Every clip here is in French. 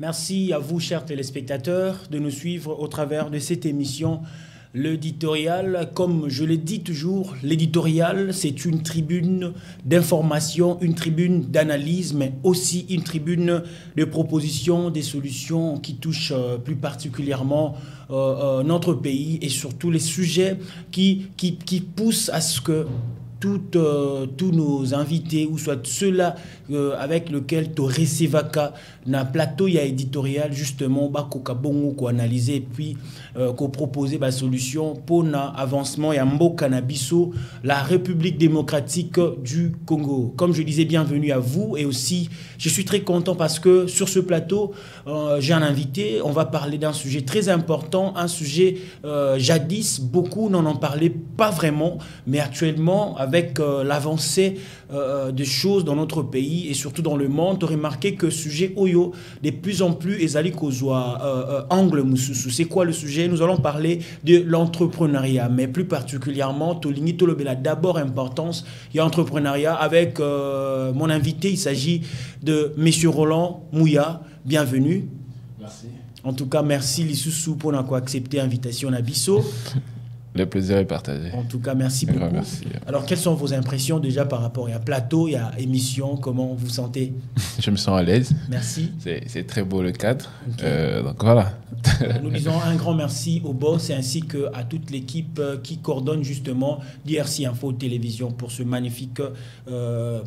Merci à vous, chers téléspectateurs, de nous suivre au travers de cette émission. L'éditorial, comme je le dis toujours, l'éditorial, c'est une tribune d'information, une tribune d'analyse, mais aussi une tribune de proposition des solutions qui touchent plus particulièrement notre pays et surtout les sujets qui poussent à ce que tous nos invités, ou soit ceux-là avec lesquels tu recevaka na plateau ya éditorial justement bakoka bongo ko analyser et puis ko proposer ba solution pour na avancement ya mboka na biso la République démocratique du Congo. Comme je disais, bienvenue à vous, et aussi je suis très content parce que sur ce plateau j'ai un invité. On va parler d'un sujet très important, un sujet jadis beaucoup n'en parlaient pas vraiment, mais actuellement avec l'avancée de choses dans notre pays et surtout dans le monde, tu as remarqué que sujet Oyo de plus en plus ezali kozwa angle mususu. C'est quoi le sujet? Nous allons parler de l'entrepreneuriat, mais plus particulièrement tolingi tolobela d'abord importance il y a entrepreneuriat avec mon invité. Il s'agit de monsieur Roland Mouya. Bienvenue. Merci. En tout cas, merci Lissousou pour avoir accepté l'invitation à Bisso. Le plaisir est partagé. En tout cas, merci beaucoup. Merci. Alors, quelles sont vos impressions déjà par rapport à plateau, il y a émission, comment vous sentez? Je me sens à l'aise. Merci. C'est très beau le cadre. Okay. Donc voilà. Nous disons un grand merci au boss ainsi qu'à toute l'équipe qui coordonne justement DRC Info Télévision pour ce magnifique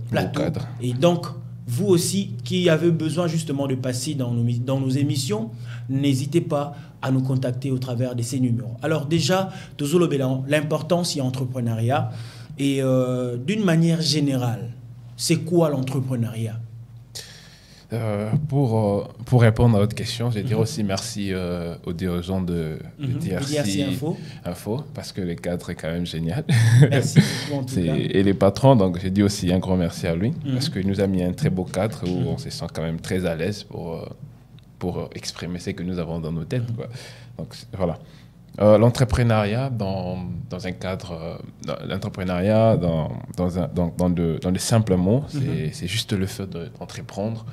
plateau. Et donc, vous aussi qui avez besoin justement de passer dans nos émissions, n'hésitez pas à nous contacter au travers de ces numéros. Alors déjà, l'importance y entrepreneuriat et d'une manière générale, c'est quoi l'entrepreneuriat? Pour répondre à votre question, je vais dire aussi merci aux dirigeants de DRC Info, parce que le cadre est quand même génial. Merci beaucoup en tout cas. Et les patrons, donc j'ai dit aussi un grand merci à lui, parce qu'il nous a mis un très beau cadre où on se sent quand même très à l'aise pour exprimer ce que nous avons dans nos têtes, quoi. Donc voilà. L'entrepreneuriariat dans un cadre, l'entrepreneuriat dans de simples mots, c'est juste le fait d'entreprendre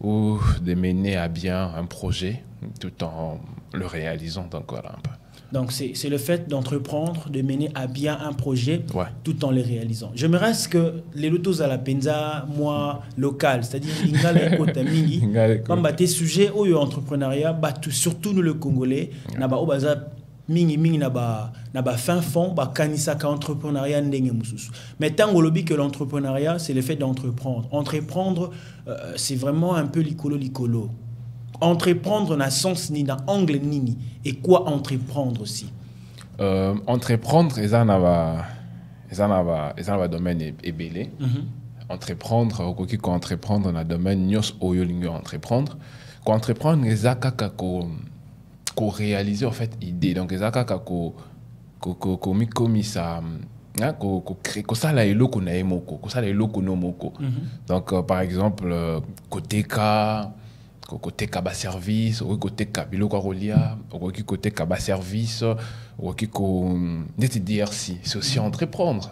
ou de mener à bien un projet tout en le réalisant. Donc voilà un peu. Donc c'est le fait d'entreprendre, de mener à bien un projet, ouais, tout en le réalisant. Je me reste que les lotos à la penza, moi, local, c'est-à-dire comme tes sujets au entrepreneuriat, surtout nous le Congolais, mingi na ba fin fond ba kanisa ka entrepreneuriat ndenge mususu. Mais tant que l'entrepreneuriat, c'est le fait d'entreprendre. Entreprendre, c'est vraiment un peu licolo. Entreprendre n'a sens ni dans angle nini. Et quoi entreprendre aussi? Entreprendre, ils en ont domaine ébélé. Entreprendre, au qui entreprendre dans le domaine nyos oyo lingo entreprendre. Quoi entreprendre, ils ont réaliser en fait idée. Donc ils ont commis ça, créer ça la eloko na emoko, ça la eloko no moko. Donc par exemple côté ka ba service, côté ka biloko rolia, côté ka ba service, DRC, c'est aussi entreprendre.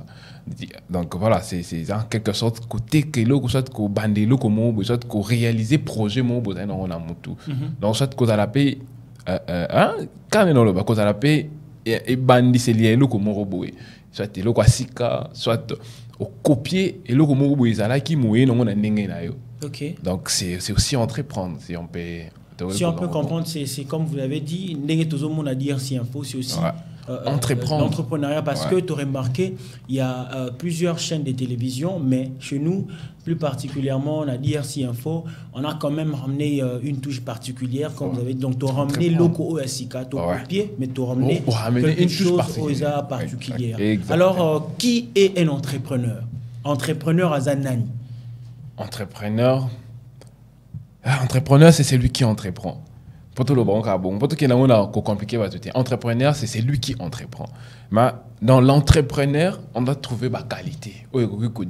Donc voilà, c'est en quelque sorte côté que l'eau soit ko bandelo comme soit ko réaliser projet mo bo na on a mutu. Donc soit ko la paix quand on le cause à la paix et bandi c'est lié le comme robot, soit le sika, soit au copier et le comme robot ils allaient qui mouiller non on a n'engagé là yo. Ok. Donc c'est aussi entreprendre si on peut. Si on peut comprendre, c'est comme vous l'avez dit, n'engagé tout le monde à dire si info, c'est aussi. Ouais. L'entrepreneuriat, parce que tu aurais remarqué, il y a plusieurs chaînes de télévision, mais chez nous, plus particulièrement, on a DRC Info, on a quand même ramené une touche particulière, comme vous avez dit. Donc, tu as ramené Loco OSIK, tu as copié, mais tu as ramené quelque chose particulière. Alors, qui est un entrepreneur? Entrepreneur à Zanani? Entrepreneur, c'est celui qui entreprend. Entrepreneur, c'est celui qui entreprend. Mais dans l'entrepreneur, on doit trouver ma qualité. Entrepreneur.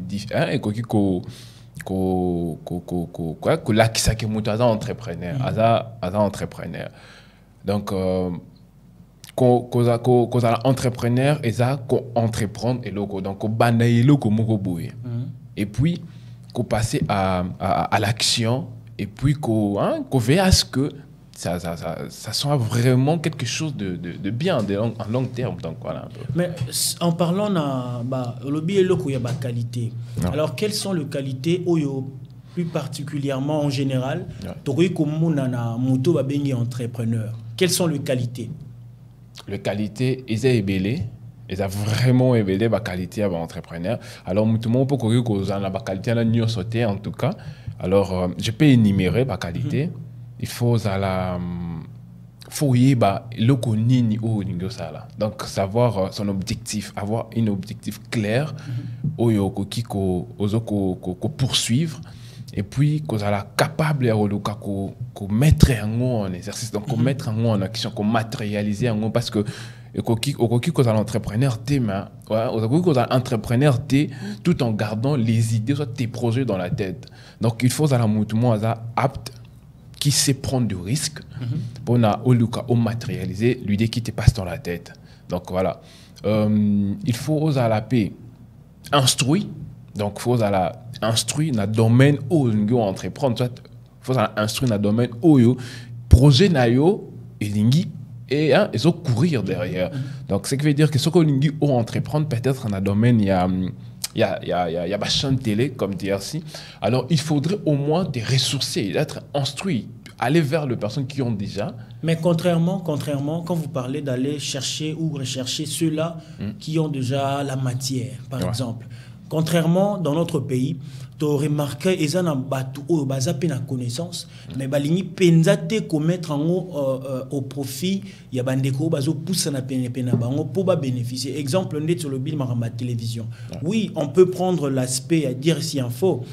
Donc, entrepreneur, entreprendre et logo. Donc, et puis, passer à l'action et puis qu'on veille à ce que ça soit vraiment quelque chose de bien, en long terme. Donc, voilà. Mais en parlant de lobby et le qualité, alors quelles sont les qualités plus particulièrement en général, entrepreneur? Quelles sont les qualités? Les qualités, ils ont ébélé. Ils ont vraiment ébélé la qualité à l'entrepreneur. Alors, tout le monde peut courir qu'on a la qualité à la sauter en tout cas. Alors, je peux énumérer la qualité. Il faut y donc savoir son objectif, avoir un objectif clair qu'on poursuivre et puis qu'on soit capable de mettre en exercice, donc qu'on mettre en action, qu'on matérialiser en parce que qu'on l'entrepreneur entrepreneur tout en gardant les idées soit tes projets dans la tête. Donc il faut apte qui sait prendre du risque pour matérialiser l'idée qui te passe dans la tête. Donc voilà. Il faut oser la paix instruire. Donc il faut instruire dans le domaine où on entreprendre. Il faut instruire dans le domaine où projet nayo et ils ont courir derrière. Donc ce qui veut dire que ce qu'on entreprendre peut-être dans le domaine il y a ma chaîne télé comme DRC. Alors, il faudrait au moins te ressourcer, être instruit, aller vers les personnes qui ont déjà. Mais contrairement, quand vous parlez d'aller chercher ou rechercher ceux-là qui ont déjà la matière, par exemple. Contrairement, dans notre pays, tu as remarqué qu'ils ont une connaissance, mais ils ont mettre au profit, il y a des gens qui poussent pour bénéficier. Exemple, on est sur le bill de télévision. Oui, on peut prendre l'aspect à dire si il faut.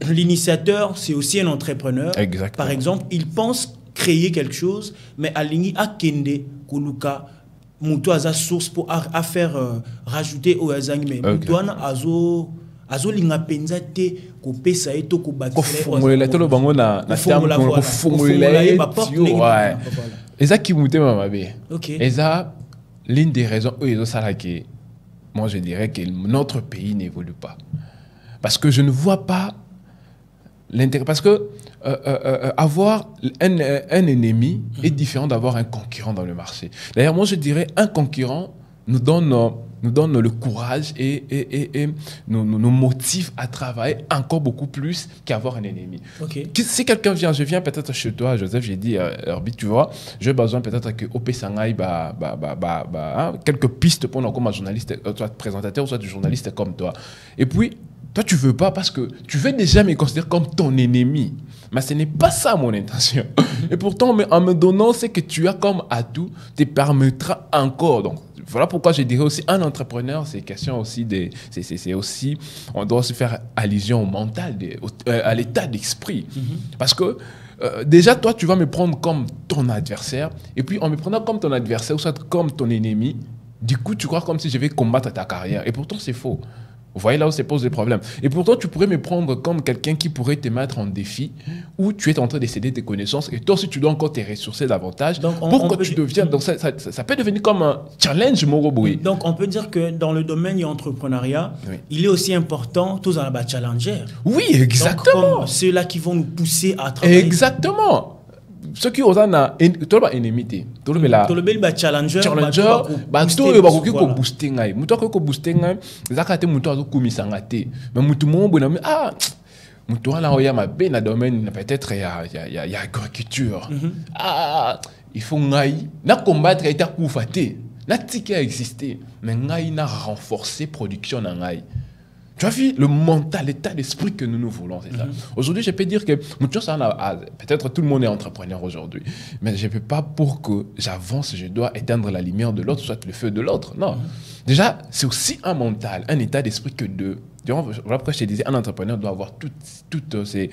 L'initiateur, c'est aussi un entrepreneur. Exactement. Par exemple, il pense créer quelque chose, mais à l'ini à Kende, Koluka, Moutou a source pour faire rajouter au Azang, mais Moutou a linga penza te ko pesa eto ko bakile formula tolo bango na terme ko formula eza ki mutema mabe. Eza l'une des raisons où ils ça que moi je dirais que notre pays n'évolue pas parce que je ne vois pas l'intérêt parce que avoir un ennemi est différent d'avoir un concurrent dans le marché. D'ailleurs moi je dirais un concurrent nous donne le courage et nous motive à travailler encore beaucoup plus qu'avoir un ennemi. Si quelqu'un vient, je viens peut-être chez toi, Joseph, j'ai dit, Herbie, tu vois, j'ai besoin peut-être que OP Sangaï, quelques pistes pour nous comme un journaliste, soit présentateur, soit journaliste comme toi. Et puis, toi, tu veux pas parce que tu veux déjà me considérer comme ton ennemi. Mais ce n'est pas ça mon intention. Et pourtant, en me donnant ce que tu as comme atout, te permettra encore. Donc, voilà pourquoi je dirais aussi un entrepreneur, c'est question aussi c'est aussi, on doit se faire allusion au mental, à l'état d'esprit. Parce que déjà, toi, tu vas me prendre comme ton adversaire. Et puis, en me prenant comme ton adversaire ou soit comme ton ennemi, du coup, tu crois comme si je vais combattre ta carrière. Et pourtant, c'est faux. Vous voyez là où se posent les problèmes. Et pourtant, tu pourrais me prendre comme quelqu'un qui pourrait te mettre en défi, où tu es en train de céder tes connaissances, et toi aussi, tu dois encore te ressourcer davantage pour que tu deviennes. Donc, ça peut devenir comme un challenge, Moroboui. Donc, on peut dire que dans le domaine de l'entrepreneuriat, il est aussi important, tous en bas challenger. Oui, exactement. Donc, ceux-là qui vont nous pousser à travailler. Exactement. Ceux qui ont un ennemi, tout le challenger, booster ngai muto ko booster ngai zakate muto azokumisa ngate mais muto mo bona muto ala oya mabe na domaine peut-être il y a agriculture il faut ngai na combattre eta kufate na tika exister mais ngai na renforcer production na ngai. Tu as vu le mental, l'état d'esprit que nous voulons, c'est ça. Aujourd'hui, je peux dire que peut-être tout le monde est entrepreneur aujourd'hui, mais je ne peux pas pour que j'avance, je dois éteindre la lumière de l'autre, soit le feu de l'autre. Non. Déjà, c'est aussi un mental, un état d'esprit que de... Voilà pourquoi je te disais, un entrepreneur doit avoir toutes ces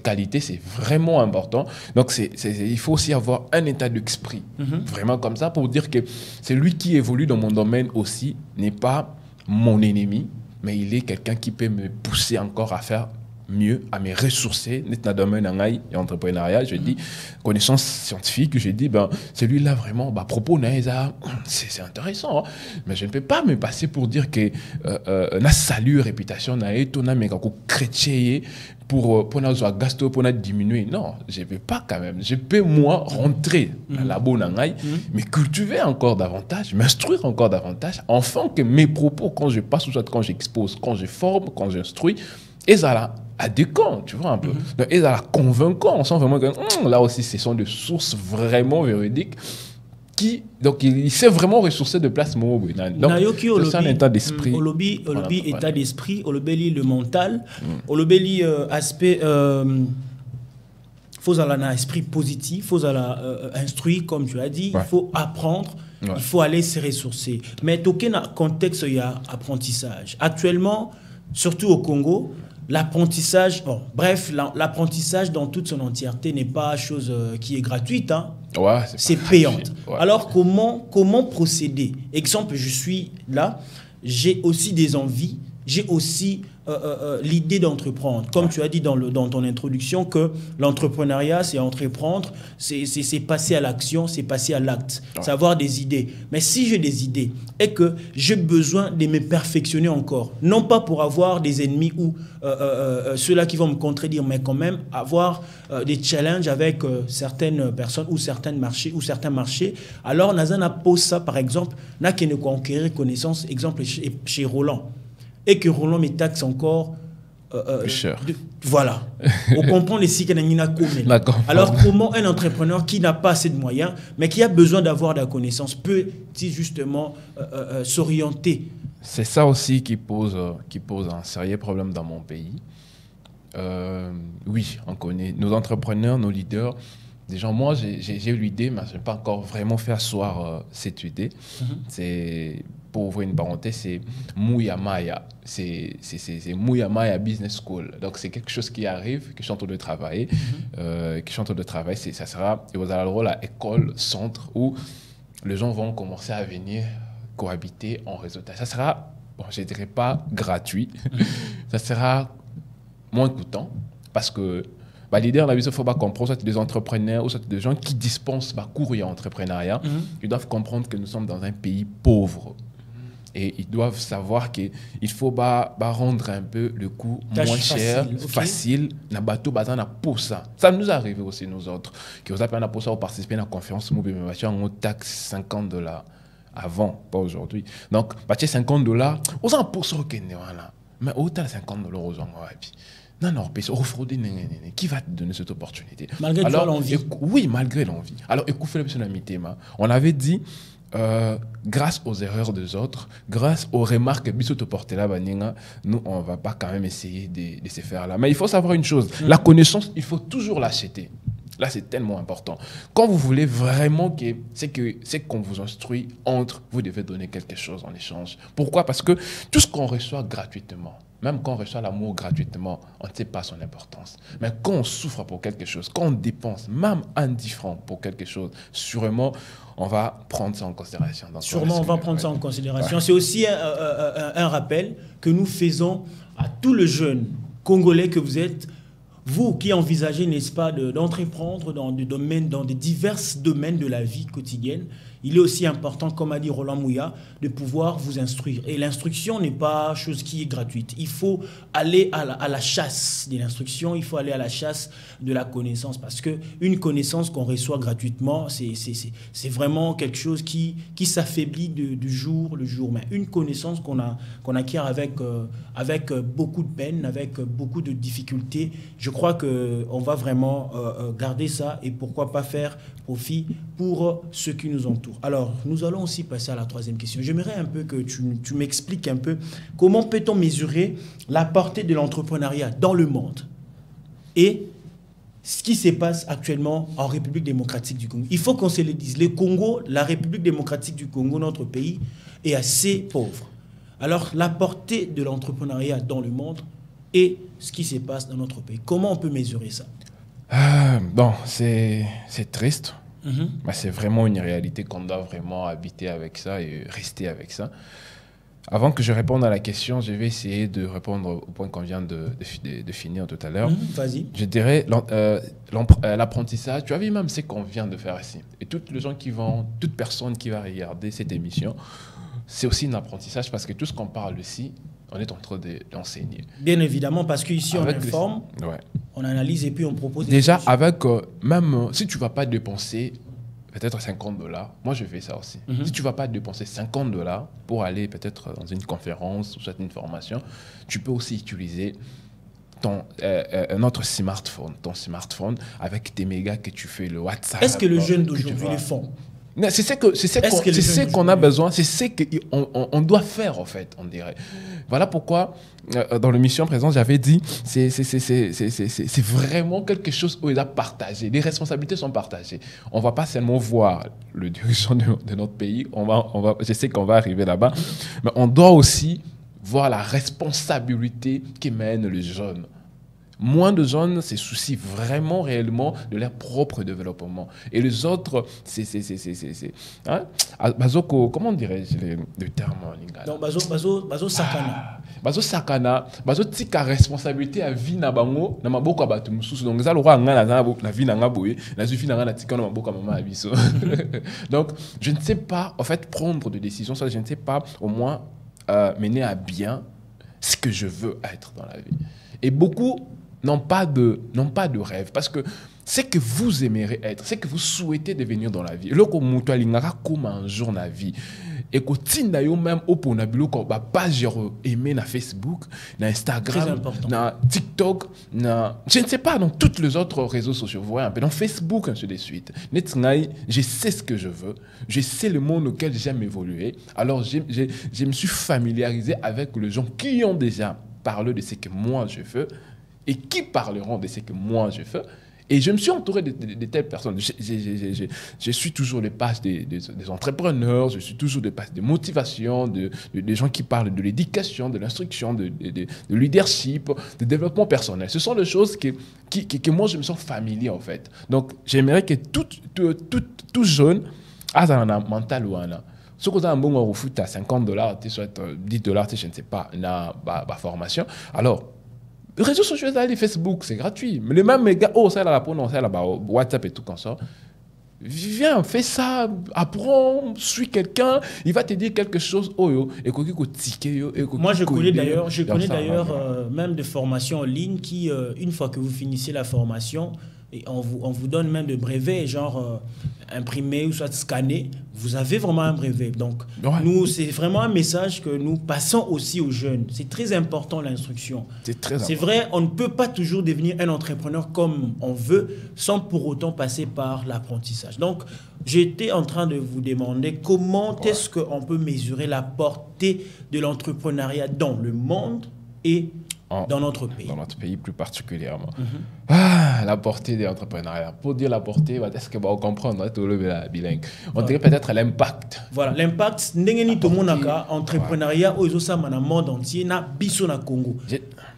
qualités, c'est vraiment important. Donc, il faut aussi avoir un état d'esprit, vraiment comme ça, pour dire que celui qui évolue dans mon domaine aussi n'est pas mon ennemi, mais il est quelqu'un qui peut me pousser encore à faire mieux à me ressourcer dans le domaine de l'entrepreneuriat. Je dis connaissance scientifique, je dis celui-là vraiment propos c'est intéressant, hein. Mais je ne peux pas me passer pour dire que na salut réputation na eto na meka ko chrétien pour nous gasto pour nous diminuer. Non, je ne peux pas quand même. Je peux moi rentrer dans la bonne angaï, mais cultiver encore davantage, m'instruire encore davantage, afin que mes propos, quand je passe ou soit quand j'expose, quand je forme, quand j'instruis, et ça à des camps, tu vois un peu. Donc, et ça convaincant, on sent vraiment que là aussi, ce sont des sources vraiment véridiques. Donc, il s'est vraiment ressourcé de place. Donc, c'est un état d'esprit. Olobi, état d'esprit, Olobeli, le mental, Olobeli, aspect, faut avoir un esprit positif, faut avoir instruire, comme tu as dit, il faut apprendre, il faut aller se ressourcer. Mais dans un contexte, il y a apprentissage. Actuellement, surtout au Congo, l'apprentissage, l'apprentissage dans toute son entièreté n'est pas chose qui est gratuite, hein. Ouais, c'est payante. Ouais. Alors comment procéder? Exemple, je suis là, j'ai aussi des envies, j'ai aussi l'idée d'entreprendre. Comme tu as dit dans ton introduction, que l'entrepreneuriat, c'est entreprendre, c'est passer à l'action, c'est passer à l'acte, c'est avoir des idées. Mais si j'ai des idées et que j'ai besoin de me perfectionner encore, non pas pour avoir des ennemis ou ceux-là qui vont me contredire, mais quand même avoir des challenges avec certaines personnes ou certains marchés, alors Nazana pose ça, par exemple, n'a qu'à ne conquérir connaissance, exemple chez Roland. Et que Roland me taxe encore voilà. On comprend les cycles de Alors, comment un entrepreneur qui n'a pas assez de moyens, mais qui a besoin d'avoir de la connaissance, peut-il justement s'orienter? C'est ça aussi qui pose un sérieux problème dans mon pays. Oui, on connaît nos entrepreneurs, nos leaders. Déjà, moi, j'ai eu l'idée, mais je n'ai pas encore vraiment fait asseoir cette idée. C'est... Pour ouvrir une parenthèse, c'est Muyamaya. C'est Muyamaya Business School. Donc, c'est quelque chose qui arrive, que je suis en train de travailler. Ça sera, et vous allez le rôle à école, centre, où les gens vont commencer à venir cohabiter en réseautage. Ça sera, je ne dirais pas gratuit, ça sera moins coûtant, parce que l'idée, on a vu, il faut pas comprendre, soit des entrepreneurs ou soit des gens qui dispensent cours et entrepreneuriat. Ils doivent comprendre que nous sommes dans un pays pauvre. Et ils doivent savoir qu'il faut rendre un peu le coût moins cher, facile. Ça nous arrive aussi, nous autres. Que vous appelez pour ça, vous participez à la conférence, on taxe $50 avant, pas aujourd'hui. Donc, $50, on s'en pour ça, mais autant $50 aux gens. Non, qui va te donner cette opportunité? Malgré l'envie. Oui, malgré l'envie. Alors, écoutez, on avait dit, grâce aux erreurs des autres, grâce aux remarques que nous, on ne va pas quand même essayer de se faire là. Mais il faut savoir une chose, la connaissance, il faut toujours l'acheter. Là, c'est tellement important. Quand vous voulez vraiment que c'est qu'on vous instruit vous devez donner quelque chose en échange. Pourquoi? Parce que tout ce qu'on reçoit gratuitement, même quand on reçoit l'amour gratuitement, on ne sait pas son importance. Mais quand on souffre pour quelque chose, quand on dépense même un 10 francs pour quelque chose, sûrement, on va prendre ça en considération. Sûrement, on va prendre ça en considération. Ouais. C'est aussi un rappel que nous faisons à tous les jeunes Congolais que vous êtes, vous qui envisagez, n'est-ce pas, d'entreprendre dans des divers domaines de la vie quotidienne. Il est aussi important, comme a dit Roland Mouya, de pouvoir vous instruire. Et l'instruction n'est pas chose qui est gratuite. Il faut aller à la chasse de l'instruction, il faut aller à la chasse de la connaissance. Parce qu'une connaissance qu'on reçoit gratuitement, c'est vraiment quelque chose qui s'affaiblit du jour le jour. Mais une connaissance qu'on acquiert avec beaucoup de peine, avec beaucoup de difficultés, je crois qu'on va vraiment garder ça et pourquoi pas faire profit pour ceux qui nous entourent. Alors, nous allons aussi passer à la troisième question. J'aimerais un peu que tu m'expliques un peu comment peut-on mesurer la portée de l'entrepreneuriat dans le monde et ce qui se passe actuellement en République démocratique du Congo. Il faut qu'on se le dise. Le Congo, la République démocratique du Congo, notre pays, est assez pauvre. Alors, la portée de l'entrepreneuriat dans le monde et ce qui se passe dans notre pays. Comment on peut mesurer ça? Bon, c'est triste. Mais c'est vraiment une réalité qu'on doit vraiment habiter avec ça et rester avec ça. Avant que je réponde à la question, je vais essayer de répondre au point qu'on vient de finir tout à l'heure. Vas-y. Je dirais l'apprentissage. Tu as vu même ce qu'on vient de faire ici. Et toutes les gens toute personne qui va regarder cette émission, c'est aussi un apprentissage parce que tout ce qu'on parle ici, on est en train d'enseigner. Bien évidemment, parce qu'ici, on informe, on analyse et puis on propose. Déjà, avec même si tu ne vas pas dépenser peut-être $50, moi je fais ça aussi. Si tu ne vas pas dépenser $50 pour aller peut-être dans une conférence ou soit une formation, tu peux aussi utiliser notre smartphone, ton smartphone avec tes mégas que tu fais, le WhatsApp. Est-ce que le jeune d'aujourd'hui les font? C'est ce qu'on a besoin, c'est ce qu'on doit faire en fait, on dirait. Voilà pourquoi dans l'émission présente j'avais dit c'est vraiment quelque chose où il a partagé. Les responsabilités sont partagées. On va pas seulement voir le dirigeant de notre pays. Je sais qu'on va arriver là-bas, mais on doit aussi voir la responsabilité qui mène les jeunes. Moins de jeunes se soucient vraiment réellement de leur propre développement. Et les autres, hein? Bazoko, comment dirais-je le terme en lingala? Non, bazo sakana. Bazo sakana, bazo tika responsabilité à vie na bango, na maboko a batu mususu. Donc ça le roi ngana na vie na ngaboye, na sufi na ngana tika na maboko a maman abiso. Donc je ne sais pas en fait prendre de décisions, je ne sais pas au moins mener à bien ce que je veux être dans la vie. Et beaucoup n'ont pas de rêve. Parce que ce que vous aimeriez être, ce que vous souhaitez devenir dans la vie, le comme un jour dans la vie, et que tu même au ponabilo ko ba page aimer na Facebook, na Instagram, na TikTok, je ne sais pas, dans tous les autres réseaux sociaux, vous voyez un peu, dans Facebook, ainsi de suite. Je sais ce que je veux, je sais le monde auquel j'aime évoluer. Alors je me suis familiarisé avec les gens qui ont déjà parlé de ce que moi je veux et qui parleront de ce que moi je fais. Et je me suis entouré de telles personnes. Je suis toujours les pages des entrepreneurs, je suis toujours des pages de motivation, des gens qui parlent de l'éducation, de l'instruction, de leadership, de développement personnel. Ce sont des choses que moi, je me sens familier, en fait. Donc, j'aimerais que tout jeune ait un mental ou un... Si vous avez un bon foot à $50, soit $10, je ne sais pas, la formation, alors... Les réseaux sociaux, les Facebook, c'est gratuit. Mais les mêmes gars, ça là pour non, ça là WhatsApp et tout comme ça. Viens, fais ça, apprends, suis quelqu'un, il va te dire quelque chose. Moi, je connais d'ailleurs même des formations en ligne qui, une fois que vous finissez la formation, et on vous donne même des brevets, genre imprimé ou soit scanné, vous avez vraiment un brevet. Donc, nous, c'est vraiment un message que nous passons aussi aux jeunes. C'est très important l'instruction. C'est vrai, on ne peut pas toujours devenir un entrepreneur comme on veut sans pour autant passer par l'apprentissage. Donc, j'étais en train de vous demander comment est-ce qu'on peut mesurer la portée de l'entrepreneuriat dans le monde et dans notre pays. Dans notre pays plus particulièrement. La portée de l'entrepreneuriat. Pour dire la portée, est-ce que on comprend bilingue? On dirait peut-être l'impact. Voilà, l'impact. Ndengeni to monaka entrepreneuriat au zo na monde entier na biso na Congo.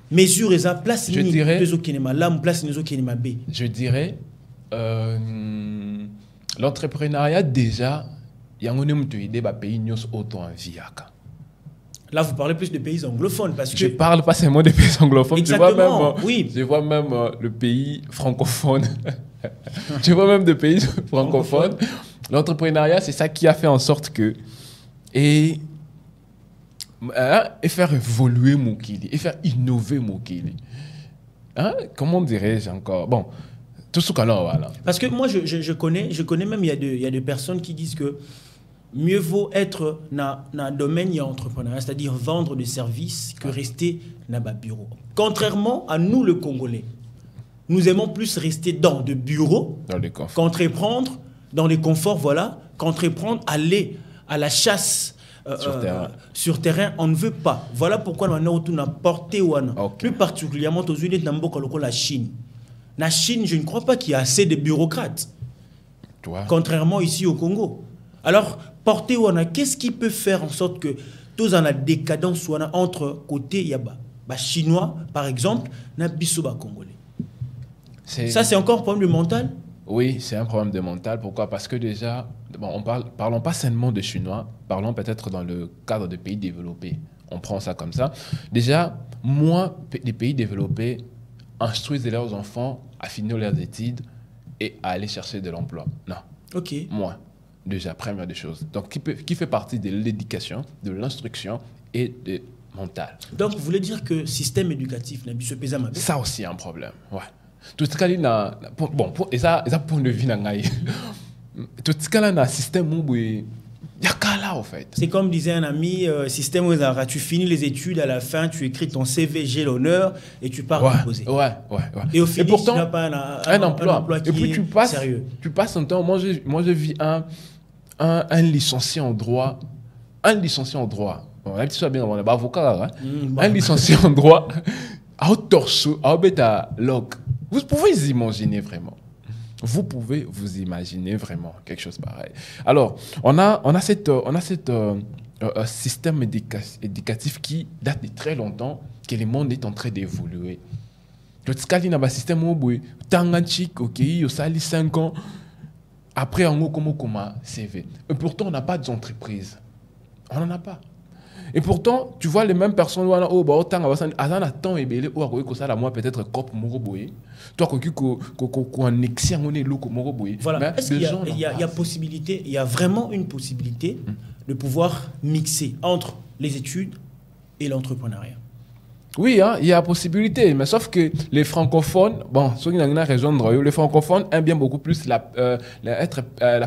Mesure esa place ni bezo kinema lam place ni zo kinema B. Je dirais l'entrepreneuriat déjà yangone mutu ide ba pays nyos auto en viaka. Là, vous parlez plus de pays anglophones. Parce que... Je parle pas seulement des pays anglophones. Exactement, je vois même le pays francophone. Je vois même des pays francophones. L'entrepreneuriat, c'est ça qui a fait en sorte que... Et faire évoluer Mokili, et faire innover Mokili. Hein? Comment dirais-je encore? Bon, tout ce qu'on a, voilà. Parce que moi, je connais même, il y a des personnes qui disent que mieux vaut être dans un domaine entrepreneurial, c'est-à-dire vendre des services, que rester dans un bureau. Contrairement à nous, le Congolais, nous aimons plus rester dans des bureaux qu'entreprendre dans les conforts, voilà, qu'entreprendre, aller à la chasse sur terrain, on ne veut pas. Voilà pourquoi nous avons porté, plus particulièrement aux Unis de la Chine. La Chine, je ne crois pas qu'il y a assez de bureaucrates, contrairement ici au Congo. Alors, porter qu'est-ce qui peut faire en sorte que tous en la décadence entre côté yaba chinois par exemple na biso ba congolais. Ça c'est encore un problème mental. Oui, c'est un problème de mental. Pourquoi? Parce que déjà, bon, parlons pas seulement de Chinois, parlons peut-être dans le cadre de pays développés. On prend ça comme ça. Déjà, moi, les pays développés instruisent leurs enfants à finir leurs études et à aller chercher de l'emploi. Non. Ok. Moi, déjà, première des choses. Donc, qui fait partie de l'éducation, de l'instruction et de mental. Donc, vous voulez dire que système éducatif n'a pas pesé ma Ça aussi, un problème. Ouais. Tout ce qu'il y a, bon, et ça point de vue, tout ce qu'il y a un système où il y a qu'à là, en fait. C'est comme disait un ami, système où tu finis les études, à la fin, tu écris ton CV, j'ai l'honneur, et tu pars déposer. Ouais. Et au final, pourtant, tu n'as pas un emploi qui et puis est sérieux. Tu passes ton temps. Moi, je vis un licencié en droit. Un licencié en droit. Bon, là, tu sois bien, on n'est pas avocat. Hein? Un licencié en droit, à torso, à bêta log. Vous pouvez vous imaginer vraiment. Vous pouvez vous imaginer vraiment quelque chose pareil. Alors, on a cette système éducatif qui date de très longtemps, que le monde est en train d'évoluer. Le Tskalin a un système où Tanganchik, ok, il y a 5 ans. Après, on a comment CV. Et pourtant, on n'a pas d'entreprise. On n'en a pas. Et pourtant, tu vois les mêmes personnes, peut-être cop moroboé. Toi, qu'on excès on est loco moroboé. Voilà. Est-ce qu'il y a possibilité, il y a vraiment une possibilité de pouvoir mixer entre les études et l'entrepreneuriat? Oui, hein, il y a possibilité, mais sauf que les francophones, bon, ceux qui ont une région de Royaume, les francophones aiment bien beaucoup plus la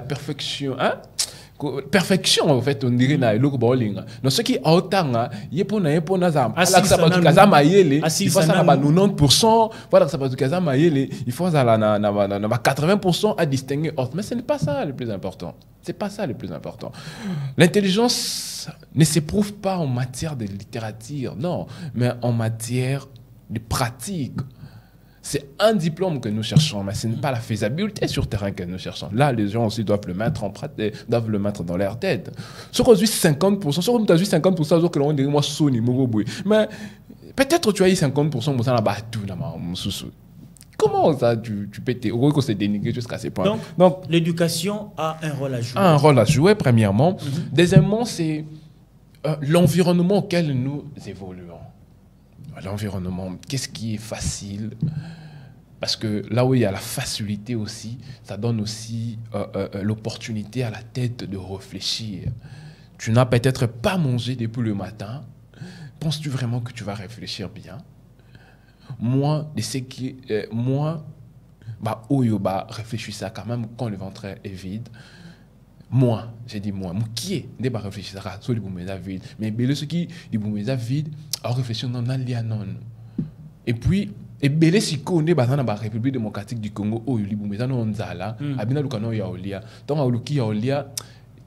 perfection, hein? Perfection en fait on dirait na eloko bowling no ce qui autanga yepona za ala ça pas tukaza mayele il faut ça na 90% voilà ça pas tukaza mayele il faut ça na 80% à distinguer autre, mais ce n'est pas ça le plus important. C'est pas ça le plus important. L'intelligence ne s'éprouve pas en matière de littérature, non, mais en matière de pratique. C'est un diplôme que nous cherchons, mais ce n'est pas la faisabilité sur terrain que nous cherchons. Là, les gens aussi doivent le mettre en pratique, doivent le mettre dans leur tête. Ce qu'on dit 50%, ce qu'on dit 50%, que l'on dit moi Sony, mais peut-être tu as eu 50% de ça là-bas, tout là-bas, comment ça tu peux te dénigrer jusqu'à ces points? Donc l'éducation a un rôle à jouer. A un rôle à jouer, premièrement. Deuxièmement, c'est l'environnement auquel nous évoluons. L'environnement, qu'est-ce qui est facile? Parce que là où il y a la facilité aussi, ça donne aussi l'opportunité à la tête de réfléchir. Tu n'as peut-être pas mangé depuis le matin. Penses-tu vraiment que tu vas réfléchir bien? Moi, de ce qui, réfléchis ça quand même quand le ventre est vide. Moi, j'ai dit moi, qui est ne pas réfléchir à sur les boumeza vides, mais ce qui les boumeza vides, à réfléchir dans l'alianon. Et puis, et belé si connaît dans la République démocratique du Congo, où les boumeza non zala, abina lukano ya olia, tant à luki ya olia,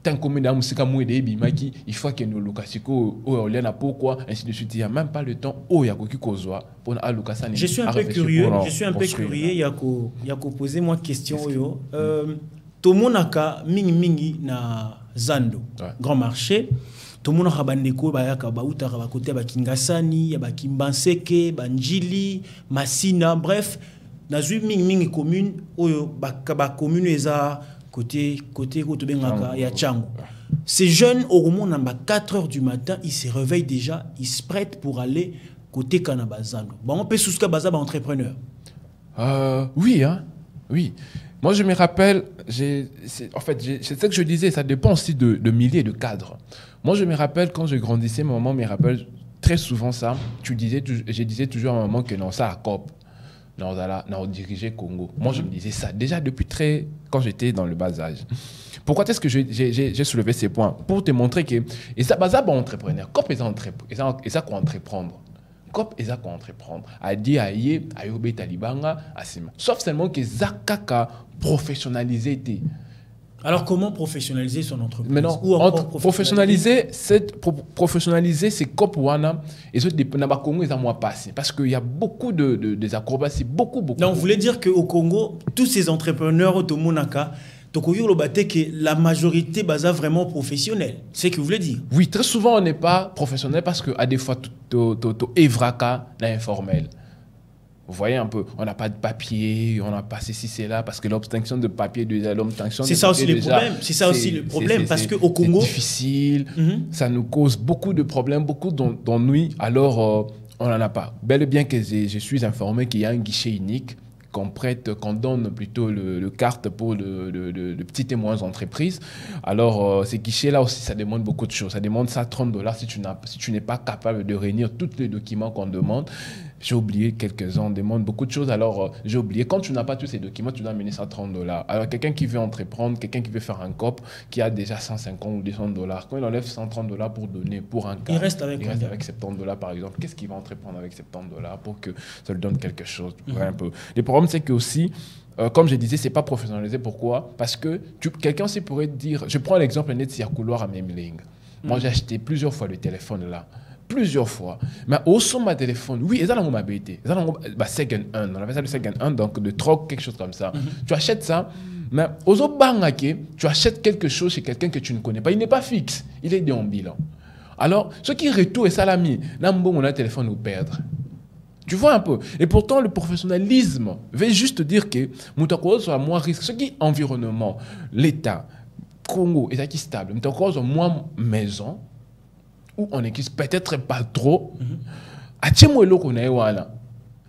tant comme dans musika moué bimaki, il faut que nous lukasiko ou olia na pourquoi ainsi de suite, il y a même pas le temps où ya koki kozwa pour na lukasani. Je suis un peu curieux, Yako poser moi question yo. Tomonaka mingi na Zando, grand marché. Tomonaka bandeko bayaka bautaka bakote ba Kingasani, ya ba Kimbanseke, Banjili, Masina, bref, nazui mingi commune oyo ba commune eza côté bengaka ya Tchango. Ces jeunes au moment à 4 heures du matin, ils se réveillent déjà, ils se prêtent pour aller côté Kanaba Zando. Bon, on peut souscrire bazaba entrepreneur. Oui, hein. Oui. Moi, je me rappelle, c'est ce que je disais, ça dépend aussi de milliers de cadres. Moi, je me rappelle, quand je grandissais, ma maman me rappelle très souvent ça. Je disais toujours à ma maman que non, ça a COP. Non, on dirigeait Congo. Moi, je me disais ça déjà depuis quand j'étais dans le bas âge. Pourquoi est-ce que j'ai soulevé ces points? Pour te montrer que, et ça, bon entrepreneur, COP, et ça quoi entreprendre. COP et ça quoi entreprendre. A dit à Yobe Talibanga, à Sima. Sauf seulement que Zakaka professionnalisé. Alors comment professionnaliser son entreprise? Maintenant, professionnaliser ces COP wana et ceux de Congo ils ont moins passé parce qu'il y a beaucoup des acrobaties, beaucoup. Donc vous voulez dire qu'au Congo, tous ces entrepreneurs automonaka que la majorité basa vraiment professionnelle. C'est ce que vous voulez dire? Oui, très souvent on n'est pas professionnel parce qu'à des fois tout evraka l'informel. Vous voyez un peu, on n'a pas de papier, on n'a pas ceci, c'est là, parce que l'obtention de papier, c'est ça aussi le problème. C'est ça aussi le problème, parce qu'au Congo, c'est difficile, ça nous cause beaucoup de problèmes, beaucoup d'ennuis. Alors, on n'en a pas. Bel et bien que je suis informé qu'il y a un guichet unique qu'on donne plutôt le carte pour de petites et moyennes entreprises. Alors, ces guichets-là aussi, ça demande beaucoup de choses. Ça demande ça $30 si tu n'es pas capable de réunir tous les documents qu'on demande. J'ai oublié quelques-uns, on demande beaucoup de choses. Alors, j'ai oublié. Quand tu n'as pas tous ces documents, tu dois amener ça $30. Alors, quelqu'un qui veut entreprendre, quelqu'un qui veut faire un COP, qui a déjà 150 ou $200, quand il enlève $130 pour donner pour un cas, il reste avec $70 par exemple. Qu'est-ce qu'il va entreprendre avec $70 pour que ça lui donne quelque chose? Un peu. Le problème, c'est que aussi, comme je disais, c'est pas professionnalisé. Pourquoi? Parce que quelqu'un aussi pourrait dire, je prends l'exemple net de couloir à Memling. Moi, j'ai acheté plusieurs fois le téléphone là. Plusieurs fois. Mais au son de ma téléphone, oui, ils ont m'habité. Ils ont second hand. On appelle ça le second hand, donc de troc, quelque chose comme ça. Tu achètes ça, mais aux autres banques, tu achètes quelque chose chez quelqu'un que tu ne connais pas. Il n'est pas fixe, il est déambulant. Alors, ce qui retourne, c'est salami. Là, on a un téléphone ou perdre. Tu vois un peu. Et pourtant, le professionnalisme veut juste dire que Moutakoro soit moins risque. Ce qui est environnement, l'État, Congo, État qui est stable, Moutakoro soit moins maison, où on n'existe peut-être pas trop. Atiemo eloko na ewana.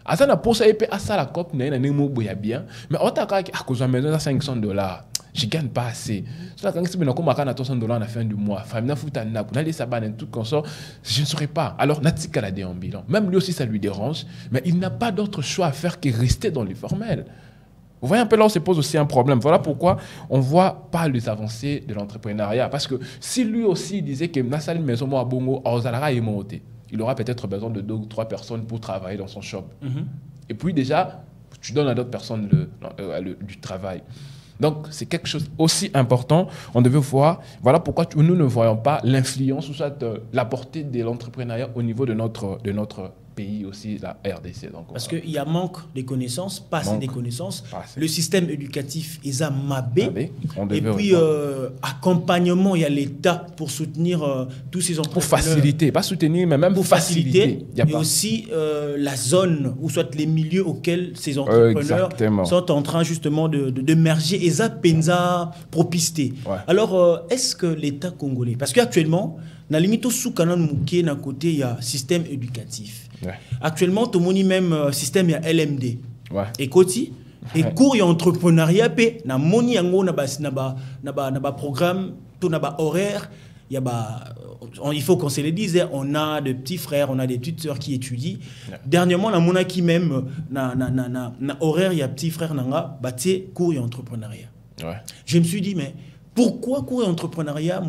Asa na posa epe asa la cop na nemo boya bien, mais otaka à cause de maison à $500. Je gagne pas assez. Cela quand c'est bien comme à $200 à la fin du mois. Famille na futa na pour aller saban tout comme ça, je ne saurais pas. Alors Natika la déambulant. Même lui aussi ça lui dérange, mais il n'a pas d'autre choix à faire que rester dans l'informel. Vous voyez un peu là, on se pose aussi un problème. Voilà pourquoi on ne voit pas les avancées de l'entrepreneuriat. Parce que si lui aussi disait que Nassali Maison Mo Bongo, il aura peut-être besoin de 2 ou 3 personnes pour travailler dans son shop. Et puis déjà, tu donnes à d'autres personnes du travail. Donc, c'est quelque chose aussi important. On devait voir, voilà pourquoi nous ne voyons pas l'influence ou soit la portée de l'entrepreneuriat au niveau de notre pays aussi, la RDC. Donc, parce qu'il y a manque de connaissances, pas assez de connaissances. Le système éducatif est à mabé. Et puis, accompagnement, il y a l'État pour soutenir tous ces entrepreneurs. Pour faciliter, pas soutenir, mais même pour faciliter. Et aussi la zone, ou soit les milieux auxquels ces entrepreneurs sont en train justement de merger. Et ça, penza propicité. Alors, est-ce que l'État congolais, parce qu'actuellement, na limite sous canon mouké na côté il y a système éducatif. Actuellement tout le monde même système il y a LMD. Et côté et cours et entrepreneuriat pe na moni yango na ba programme tout na ba horaire il y a il faut qu'on se le dise, on a des petits frères, on a des petites sœurs qui étudient. Dernièrement na mona qui même na horaire il y a petits frères nanga baté cours et entrepreneuriat. Je me suis dit mais pourquoi cours et entrepreneuriat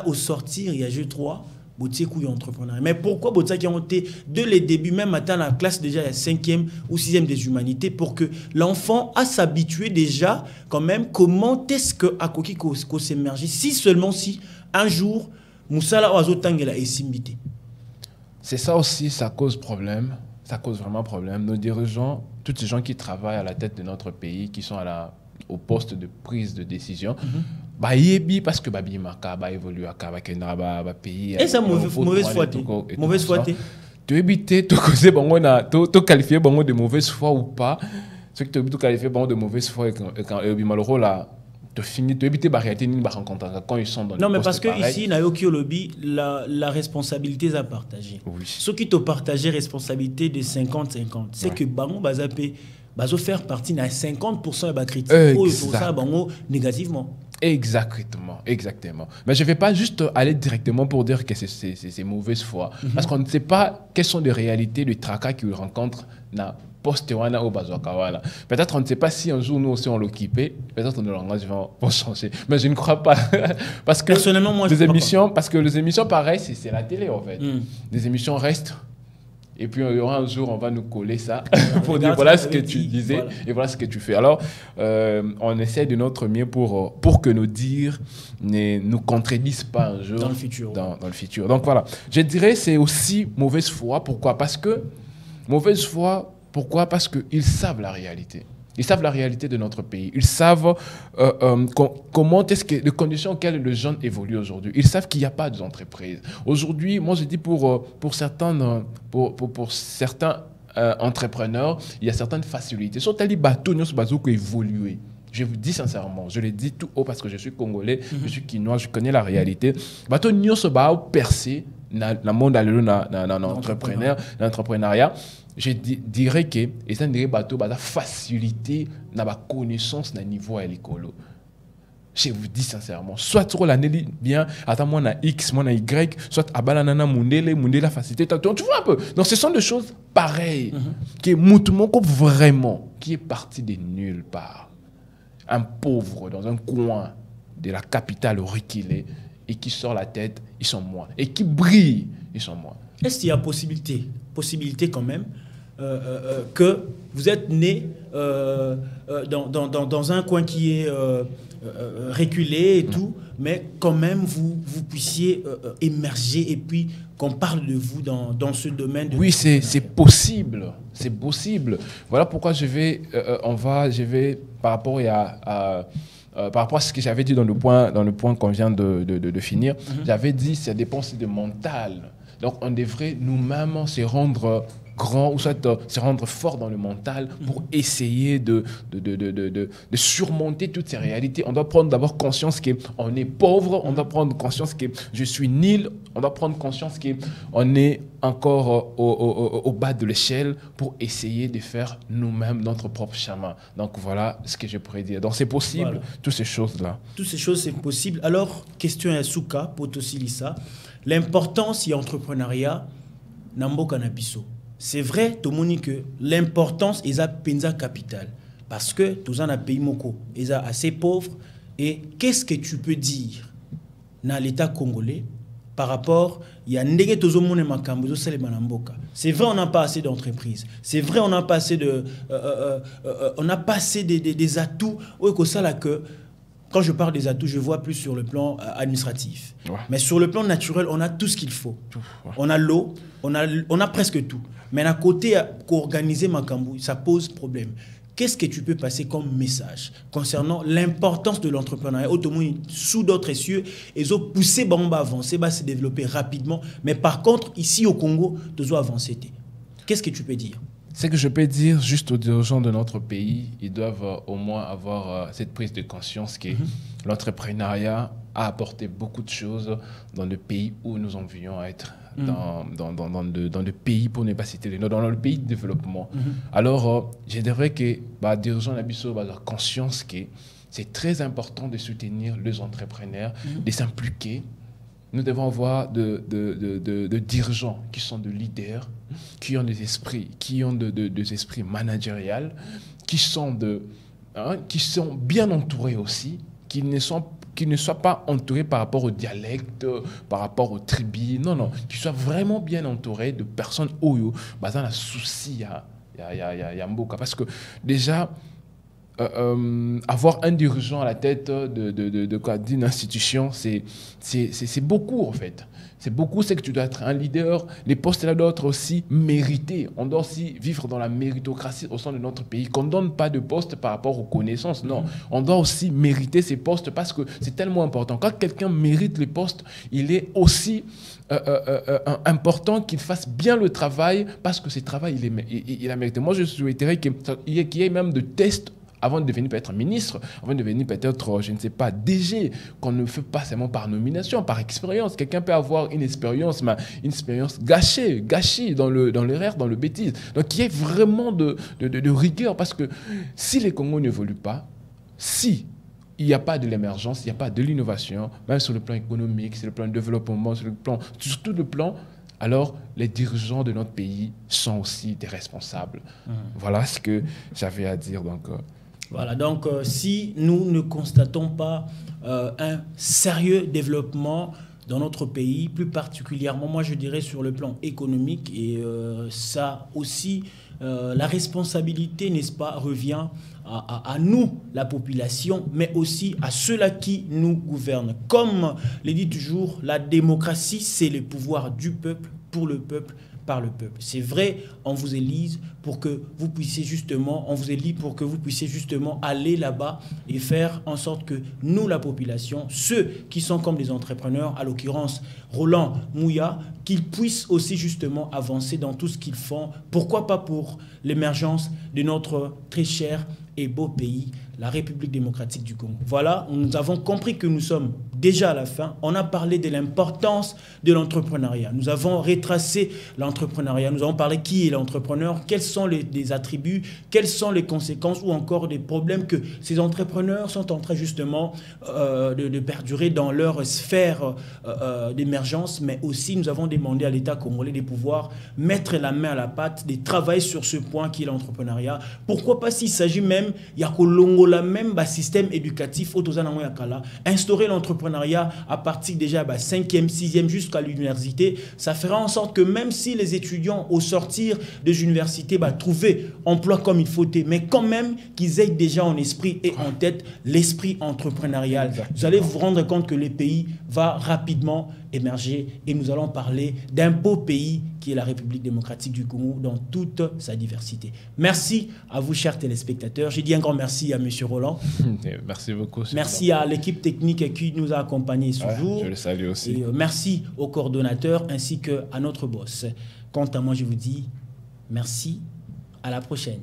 au sortir il y a G3 boutier cours et entrepreneuriat, mais pourquoi boutier qui ont été dès le début même atteint la classe déjà la 5e ou 6e des humanités pour que l'enfant a s'habituer déjà quand même comment est-ce que akoki ko s'émerger si seulement si un jour Moussala Oazo Tangela est simbité. C'est ça aussi, ça cause problème, ça cause vraiment problème. Nos dirigeants, tous ces gens qui travaillent à la tête de notre pays, qui sont au poste de prise de décision, bah yebi parce que babi maka ba évolue akaba kena ba pays et ça mauvaise foi tu éviter to causer bongo na to qualifier bongo de mauvaise foi ou pas ce que tu qualifier bongo de mauvaise foi quand yebi malheureux là tu finis tu éviter ba réalité ni ba rencontrer quand ils sont dans non mais parce que ici na yoki lobby la responsabilité est à partager ceux qui te partager responsabilité de 50-50 c'est que bango bazapé bazo faire partie na 50% ba critique ou pour ça bango négativement. Exactement. Mais je ne vais pas juste aller directement pour dire que c'est mauvaise foi. Parce qu'on ne sait pas quelles sont les réalités du tracas qu'ils rencontrent dans Postewana ou Bazwakawana. Peut-être on ne sait pas si un jour nous aussi on l'occupait. Peut-être nos langages vont changer. Mais je ne crois pas. Parce que personnellement, moi, parce que les émissions, pareil, c'est la télé en fait. Les émissions restent. Et puis, il y aura un jour, on va nous coller ça pour dire voilà ce que tu disais et voilà ce que tu fais. Alors, on essaie de notre mieux pour que nos dires ne nous contredisent pas un jour dans le futur. Dans le futur. Donc, voilà. Je dirais c'est aussi mauvaise foi. Pourquoi? Parce que mauvaise foi, pourquoi? Parce qu'ils savent la réalité. Ils savent la réalité de notre pays. Ils savent comment est-ce que les conditions auxquelles le jeune évolue aujourd'hui. Ils savent qu'il n'y a pas d'entreprise. Aujourd'hui, moi je dis pour certains entrepreneur, il y a certaines facilités. Sur tali bateau, nous sommes évoluer. Je vous dis sincèrement, je le dis tout haut parce que je suis congolais, je suis quinois, je connais la réalité. Bateau, nous sommes percé dans le monde de l'entrepreneuriat. Je dirais que ça ne dirait bateau, la facilité, la connaissance d'un niveau à l'école. Je vous dis sincèrement, soit trop l'année bien, attends moi na X, moi na Y, soit abalanana mundele facilité. Tu vois un peu. Donc ce sont des choses pareilles qui est Moutoumoko vraiment qui est parti de nulle part. Un pauvre dans un coin de la capitale reculée et qui sort la tête, ils sont moi. Et qui brille, ils sont moi. Est-ce qu'il y a possibilité quand même que vous êtes né dans un coin qui est reculé et tout, mais quand même vous puissiez émerger et puis qu'on parle de vous dans ce domaine. Oui, c'est possible. C'est possible. Voilà pourquoi je vais par rapport à ce que j'avais dit dans le point qu'on vient de finir, j'avais dit ça dépend aussi de mental. Donc on devrait nous-mêmes se rendre grand ou soit se rendre fort dans le mental pour essayer de surmonter toutes ces réalités. On doit prendre d'abord conscience qu'on est pauvre, on doit prendre conscience que je suis nul, on doit prendre conscience qu'on est encore au bas de l'échelle pour essayer de faire nous-mêmes notre propre chemin. Donc voilà ce que je pourrais dire. Donc c'est possible, voilà. Toutes ces choses-là. Toutes ces choses, c'est possible. Alors, question à Souka, Potosilissa, l'importance y entrepreneuriat, Namboka Nabiso. C'est vrai, Tomoni, que l'importance est à penza capital. Parce que tous en a pays moko, est assez pauvre. Et qu'est-ce que tu peux dire dans l'État congolais par rapport il y a ndege tozo mone makambo zo sele manamboka. C'est vrai, on n'a pas assez d'entreprises. C'est vrai, on n'a pas assez des atouts. Que quand je parle des atouts, je vois plus sur le plan administratif. Ouais. Mais sur le plan naturel, on a tout ce qu'il faut. Ouais. On a l'eau, on a presque tout. Mais à côté, qu'organiser Makambu, ça pose problème. Qu'est-ce que tu peux passer comme message concernant l'importance de l'entrepreneuriat automobile sous d'autres cieux et ont poussé Bamba à avancer, se développer rapidement. Mais par contre, ici au Congo, tu dois avancer. Qu'est-ce que tu peux dire? Ce que je peux dire juste aux dirigeants de notre pays, ils doivent au moins avoir cette prise de conscience que l'entrepreneuriat a apporté beaucoup de choses dans le pays où nous en voulions être. Dans le pays, pour ne pas citer les noms, dans le pays de développement. Alors, je dirais que les dirigeants d'Abisso ont conscience que c'est très important de soutenir les entrepreneurs, de s'impliquer. Nous devons avoir de dirigeants qui sont de leaders, qui ont des esprits managériels, qui sont bien entourés aussi, qui ne soient pas entourés par rapport au dialecte, par rapport aux tribus, non, qui soient vraiment bien entourés de personnes oyo, basant la souci à Mboka. Parce que déjà, avoir un dirigeant à la tête d'une institution, c'est beaucoup en fait. C'est beaucoup, c'est que tu dois être un leader. Les postes là doivent être aussi mérités. On doit aussi vivre dans la méritocratie au sein de notre pays. Qu'on ne donne pas de poste par rapport aux connaissances. Non, on doit aussi mériter ces postes parce que c'est tellement important. Quand quelqu'un mérite les postes, il est aussi important qu'il fasse bien le travail parce que ce travail, il a mérité. Moi, je souhaiterais qu'il y ait même de tests avant de devenir peut-être ministre, avant de devenir peut-être, je ne sais pas, DG, qu'on ne fait pas seulement par nomination, par expérience. Quelqu'un peut avoir une expérience, mais une expérience gâchée dans l'erreur, dans le bêtise. Donc, il y a vraiment de rigueur, parce que si les Congos n'évoluent pas, si il n'y a pas de l'émergence, il n'y a pas de l'innovation, même sur le plan économique, sur le plan de développement, sur tout le plan, alors les dirigeants de notre pays sont aussi des responsables. Voilà ce que j'avais à dire. Voilà, donc si nous ne constatons pas un sérieux développement dans notre pays, plus particulièrement, moi je dirais sur le plan économique, et ça aussi, la responsabilité, n'est-ce pas, revient à nous, la population, mais aussi à ceux-là qui nous gouvernent. Comme le dit toujours, la démocratie, c'est le pouvoir du peuple, pour le peuple, par le peuple. C'est vrai, on vous élise pour que vous puissiez justement, aller là-bas et faire en sorte que nous, la population, ceux qui sont comme des entrepreneurs, à l'occurrence Roland Mouya, qu'ils puissent aussi justement avancer dans tout ce qu'ils font. Pourquoi pas pour l'émergence de notre très cher et beau pays, la République démocratique du Congo. Voilà, nous avons compris que nous sommes déjà à la fin. On a parlé de l'importance de l'entrepreneuriat. Nous avons retracé l'entrepreneuriat. Nous avons parlé qui est l'entrepreneur, quels sont les attributs, quelles sont les conséquences ou encore des problèmes que ces entrepreneurs sont en train justement de perdurer dans leur sphère d'émergence. Mais aussi, nous avons demandé à l'État congolais de pouvoir mettre la main à la pâte, de travailler sur ce point qui est l'entrepreneuriat. Pourquoi pas s'il s'agit même, il y a la même système éducatif, instaurer l'entrepreneuriat à partir déjà 5e, 6e jusqu'à l'université, ça fera en sorte que même si les étudiants au sortir des universités trouver emploi comme il faut, mais quand même qu'ils aient déjà en esprit et en tête l'esprit entrepreneurial. Exactement. Vous allez vous rendre compte que le pays va rapidement émerger et nous allons parler d'un beau pays qui est la République démocratique du Congo dans toute sa diversité. Merci à vous, chers téléspectateurs. J'ai dit un grand merci à M. Roland. Merci beaucoup. Merci à l'équipe technique qui nous a accompagnés ce jour. Je le salue aussi. Et merci au coordonnateur ainsi qu'à notre boss. Quant à moi, je vous dis merci, à la prochaine.